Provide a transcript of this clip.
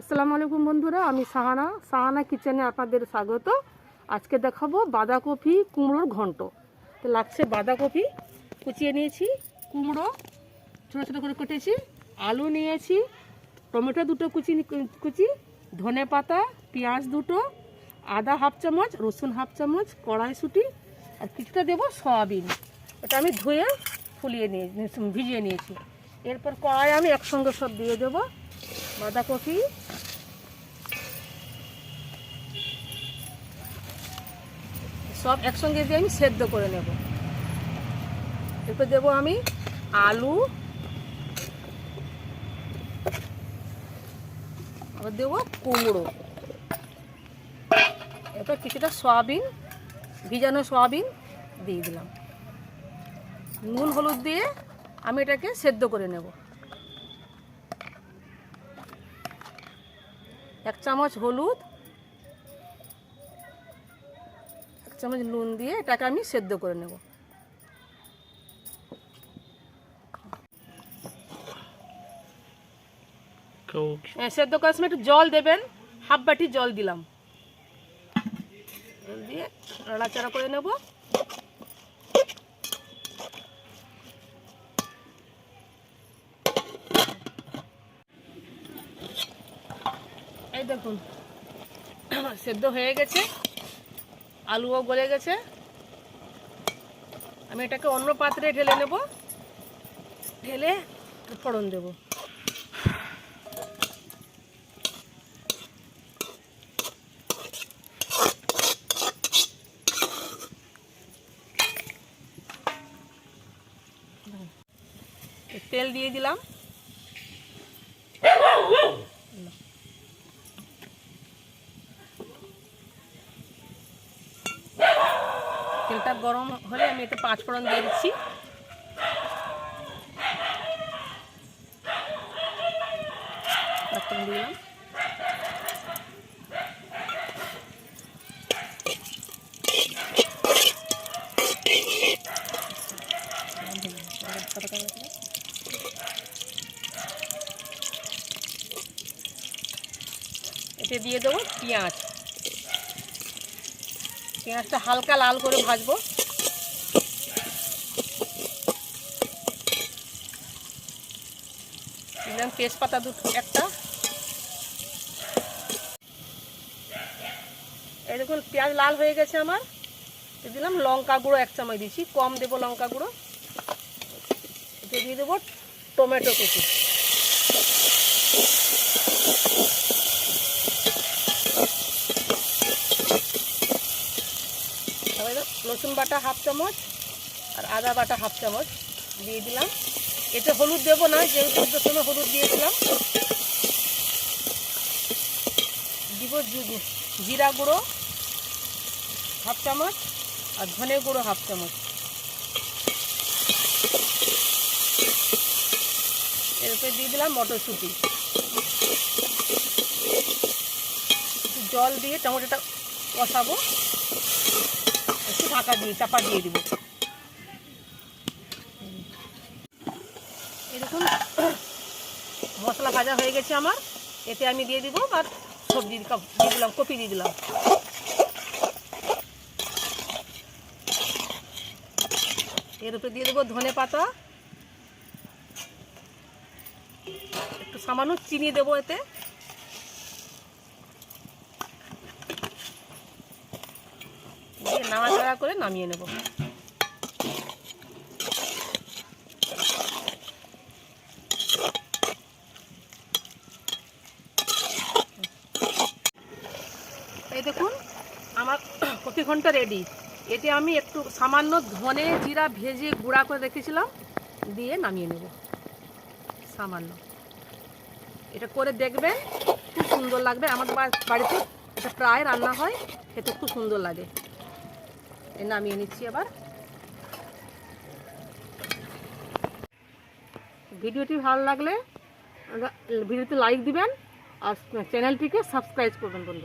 আসসালামু আলাইকুম বন্ধুরা, আমি সাহানা কিচেনে আপনাদের স্বাগত। আজকে দেখাবো বাঁধাকপি কুমড়োর ঘন্ট। তো লাগছে বাঁধাকপি কুচিয়ে নিয়েছি, কুমড়ো ছোটো ছোটো করে কেটেছি, আলু নিয়েছি, টমেটো দুটো কুচি, ধনে পাতা, পেঁয়াজ দুটো, আদা হাফ চামচ, রসুন হাফ চামচ, কড়াইশুঁটি আর কিছুটা দেবো সয়াবিন। এটা আমি ধুয়ে ভিজিয়ে নিয়েছি। এরপর কড়াই আমি একসঙ্গে সব দিয়ে দেবো। বাঁধাকপি, সব একসঙ্গে দিয়ে আমি সেদ্ধ করে নেব। এরপর দেবো আমি আলু, আবার দেবো কুমড়ো, এরপর কিছুটা সয়াবিন, ভিজানো সয়াবিন দিয়ে দিলাম। নুন হলুদ দিয়ে আমি এটাকে সেদ্ধ করে নেব। 1 চামচ হলুদ, 1 চামচ নুন দিয়ে এটাকে আমি সেদ্ধ করে নেব। সেদ্ধ করার সময় একটু জল দেবেন, হাফ বাটি জল দিলাম, জল দিয়ে নাড়াচাড়া করে নেব। এই দেখুন সেদ্ধ হয়ে গেছে, আলুও গলে গেছে। আমি এটাকে অন্য পাত্রে ঢেলে নেব, ঢেলে ফোড়ন দেব। তেল দিয়ে দিলাম, তেলটা গরম হলে আমি একটু 5 ফোড়ন দিয়ে দিচ্ছি। দিলাম, এতে দিয়ে দেবো পেঁয়াজ। পেঁয়াজটা হালকা লাল করে ভাজবো। দিলাম তেজপাতা একটা। এই দেখুন পেঁয়াজ লাল হয়ে গেছে আমার। দিলাম লঙ্কা গুঁড়ো 1 চামচ দিচ্ছি, কম দেবো লঙ্কা গুঁড়ো। এতে দিয়ে দেবো টমেটো কুচি, রসুন বাটা হাফ চামচ আর আদা বাটা হাফ চামচ দিয়ে দিলাম। এতে হলুদ দেবো না, যেহেতু প্রথমে হলুদ দিয়েছিলাম। দিব জিরা গুঁড়ো হাফ চামচ আর ধনে গুঁড়ো হাফ চামচ। এরপরে দিয়ে দিলাম মটরশুঁটি। জল দিয়ে টমেটোটা কষাবো, একটু ঢাকা দিয়ে চাপা দিয়ে দিব। এরকম মশলা ভাজা হয়ে গেছে আমার। এতে আমি দিয়ে দিব আর সবজি দিয়ে দিলাম, কপি দিয়ে দিলাম। এর উপরে দিয়ে দেবো ধনে পাতা, একটু সামান্য চিনি দেবো এতে। দিয়ে নাড়াচাড়া করে নামিয়ে নেব। এই দেখুন আমার কপি ঘন্ট রেডি। এতে আমি একটু সামান্য ধনে জিরা ভেজে গুঁড়া করে রেখেছিলাম, দিয়ে নামিয়ে নেব। সামান্য এটা করে দেখবেন, খুব সুন্দর লাগবে। আমাদের বাড়িতে এটা প্রায় রান্না হয়, খেতে খুব সুন্দর লাগে। নামিয়ে নিচ্ছি আবার। ভিডিওটি ভালো লাগলে ভিডিওতে লাইক দিবেন আর চ্যানেলটিকে সাবস্ক্রাইব করবেন বন্ধুরা।